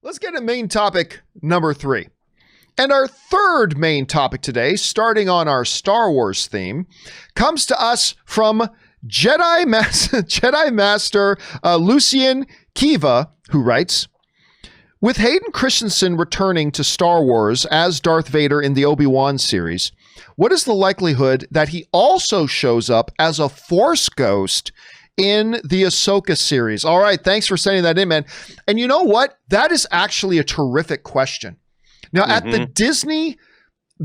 Let's get to main topic number 3. And our third main topic today, starting on our Star Wars theme, comes to us from Jedi Master Lucian Kieva, who writes, with Haden Christensen returning to Star Wars as Darth Vader in the Obi-Wan series, what is the likelihood that he also shows up as a Force ghost in the Ahsoka series? All right, thanks for sending that in, man. And you know what? That is actually a terrific question. Now, at the Disney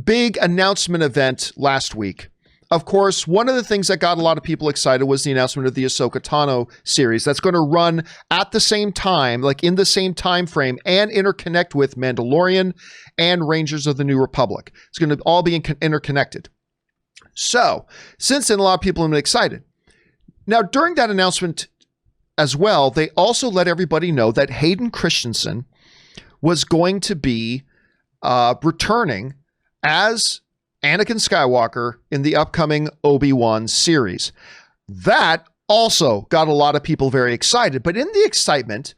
big announcement event last week, of course, one of the things that got a lot of people excited was the announcement of the Ahsoka Tano series that's going to run at the same time, like in the same time frame, and interconnect with Mandalorian and Rangers of the New Republic. It's going to all be interconnected. So, since then, a lot of people have been excited. Now, during that announcement as well, they also let everybody know that Haden Christensen was going to be returning as Anakin Skywalker in the upcoming Obi-Wan series. That also got a lot of people very excited. But in the excitement,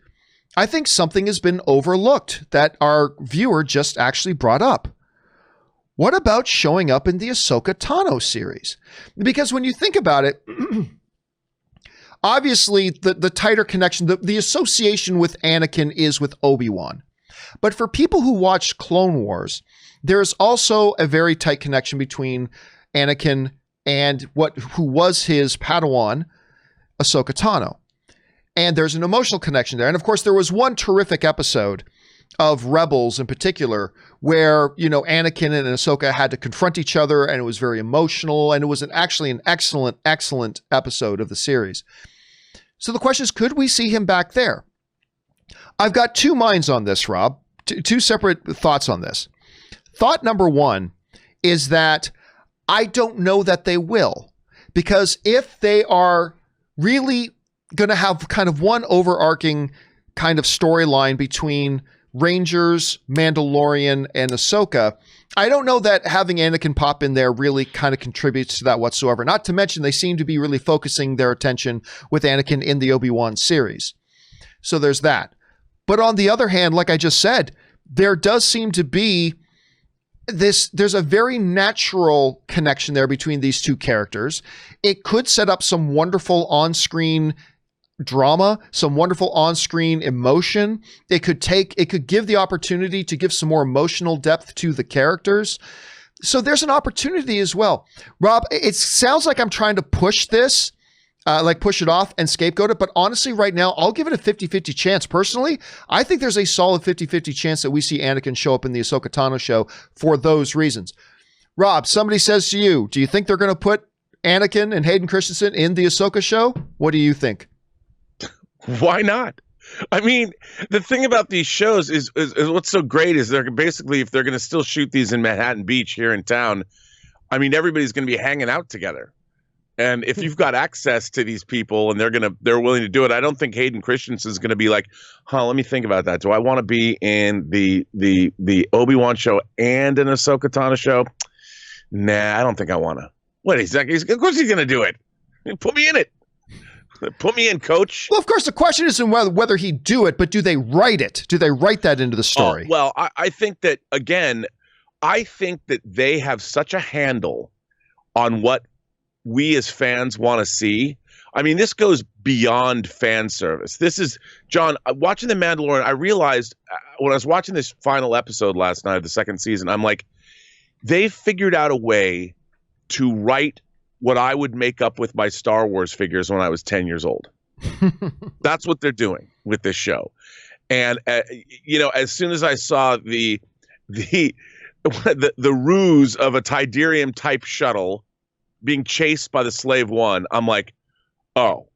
I think something has been overlooked that our viewer just actually brought up. What about showing up in the Ahsoka Tano series? Because when you think about it, obviously the tighter connection, the association with Anakin is with Obi-Wan. But for people who watched Clone Wars, there's also a very tight connection between Anakin and who was his Padawan, Ahsoka Tano. And there's an emotional connection there. And of course, there was one terrific episode of Rebels in particular where, you know, Anakin and Ahsoka had to confront each other, and it was very emotional, and it was actually an excellent, excellent episode of the series. So the question is, could we see him back there? I've got two minds on this, Rob. Two separate thoughts on this. Thought number one is that I don't know that they will, because if they are really going to have kind of one overarching kind of storyline between Rangers, Mandalorian, and Ahsoka, I don't know that having Anakin pop in there really kind of contributes to that whatsoever. Not to mention they seem to be really focusing their attention with Anakin in the Obi-Wan series. So there's that. But on the other hand, like I just said, there does seem to be there's a very natural connection there between these two characters. It could set up some wonderful on-screen drama, some wonderful on-screen emotion. It could give the opportunity to give some more emotional depth to the characters. So there's an opportunity as well. Rob, it sounds like I'm trying to push this, like push it off and scapegoat it. But honestly, right now, I'll give it a 50-50 chance. Personally, I think there's a solid 50-50 chance that we see Anakin show up in the Ahsoka Tano show for those reasons. Rob, somebody says to you, do you think they're going to put Anakin and Haden Christensen in the Ahsoka show? What do you think? Why not? I mean, the thing about these shows is what's so great is they're basically, if they're going to still shoot these in Manhattan Beach here in town, I mean, everybody's going to be hanging out together. And if you've got access to these people and they're willing to do it, I don't think Haden Christensen is going to be like, let me think about that. Do I want to be in the Obi-Wan show and an Ahsoka Tano show? Nah, I don't think I want to. Wait a second. Of course he's going to do it. Put me in it. Put me in, coach. Well, of course, the question isn't whether he'd do it, but do they write it? Do they write that into the story? Well, I think that, again, I think that they have such a handle on what we as fans want to see. I mean, this goes beyond fan service. This is, John, watching The Mandalorian, I realized when I was watching this final episode last night of the second season, I'm like, they figured out a way to write what I would make up with my Star Wars figures when I was 10 years old. That's what they're doing with this show. And, you know, as soon as I saw the ruse of a Tidarium type shuttle being chased by the Slave One, I'm like, oh,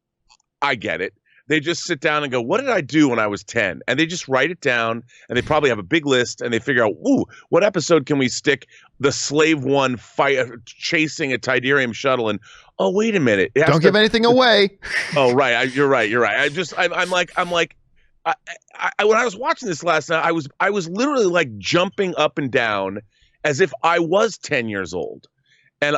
I get it. They just sit down and go, what did I do when I was 10? And they just write it down, and they probably have a big list, and they figure out, ooh, what episode can we stick the Slave One chasing a Tidarium shuttle? And, oh, wait a minute. Don't give anything away. Oh, right. You're right. I'm like, when I was watching this last night, I was literally like jumping up and down as if I was 10 years old. And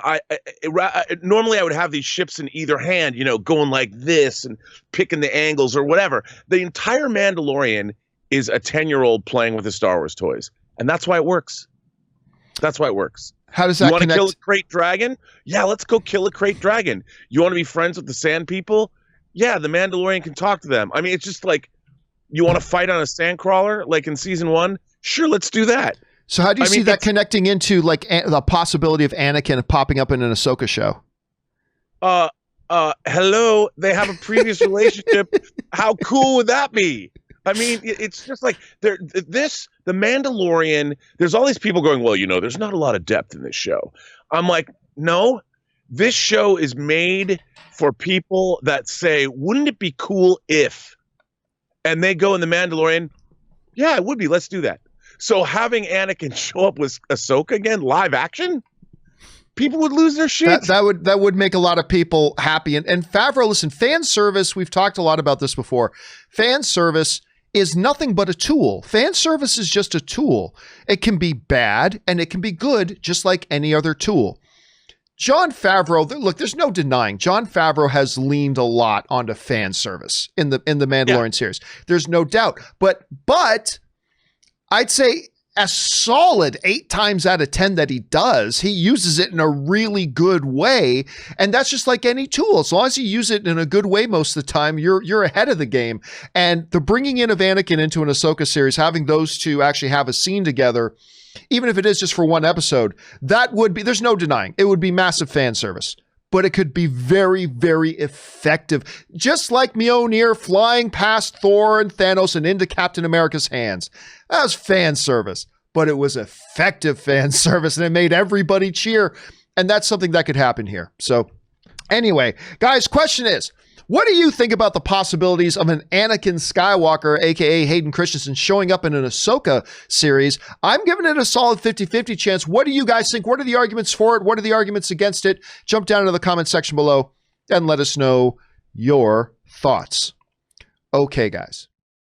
normally I would have these ships in either hand, you know, going like this and picking the angles or whatever. The entire Mandalorian is a 10-year-old playing with his Star Wars toys. And that's why it works. That's why it works. How does that You want to connect? kill a crate dragon? Yeah, let's go kill a crate dragon. You want to be friends with the sand people? Yeah, the Mandalorian can talk to them. I mean, it's just like, you want to fight on a sandcrawler like in season 1? Sure, let's do that. So how do you see that connecting into like the possibility of Anakin popping up in an Ahsoka show? Hello, they have a previous relationship. How cool would that be? I mean, it's just like the Mandalorian, there's all these people going, well, there's not a lot of depth in this show. I'm like, no, this show is made for people that say, wouldn't it be cool if? And they go in the Mandalorian, yeah, it would be. Let's do that. So having Anakin show up with Ahsoka again, live action, people would lose their shit. That would make a lot of people happy. And Favreau, listen, fan service, we've talked a lot about this before. Fan service is nothing but a tool. Fan service is just a tool. It can be bad and it can be good, just like any other tool. John Favreau, look, there's no denying John Favreau has leaned a lot onto fan service in the Mandalorian series. There's no doubt. But I'd say a solid 8 times out of 10 that he does, he uses it in a really good way. And that's just like any tool. As long as you use it in a good way most of the time, you're ahead of the game. And the bringing in of Anakin into an Ahsoka series, having those two actually have a scene together, even if it is just for one episode, that would be, there's no denying, it would be massive fan service. But it could be very, very effective. Just like Mjolnir flying past Thor and Thanos and into Captain America's hands. That was fan service, but it was effective fan service and it made everybody cheer. And that's something that could happen here. So anyway, guys, question is, what do you think about the possibilities of an Anakin Skywalker, aka Haden Christensen, showing up in an Ahsoka series? I'm giving it a solid 50-50 chance. What do you guys think? What are the arguments for it? What are the arguments against it? Jump down into the comment section below and let us know your thoughts. Okay, guys.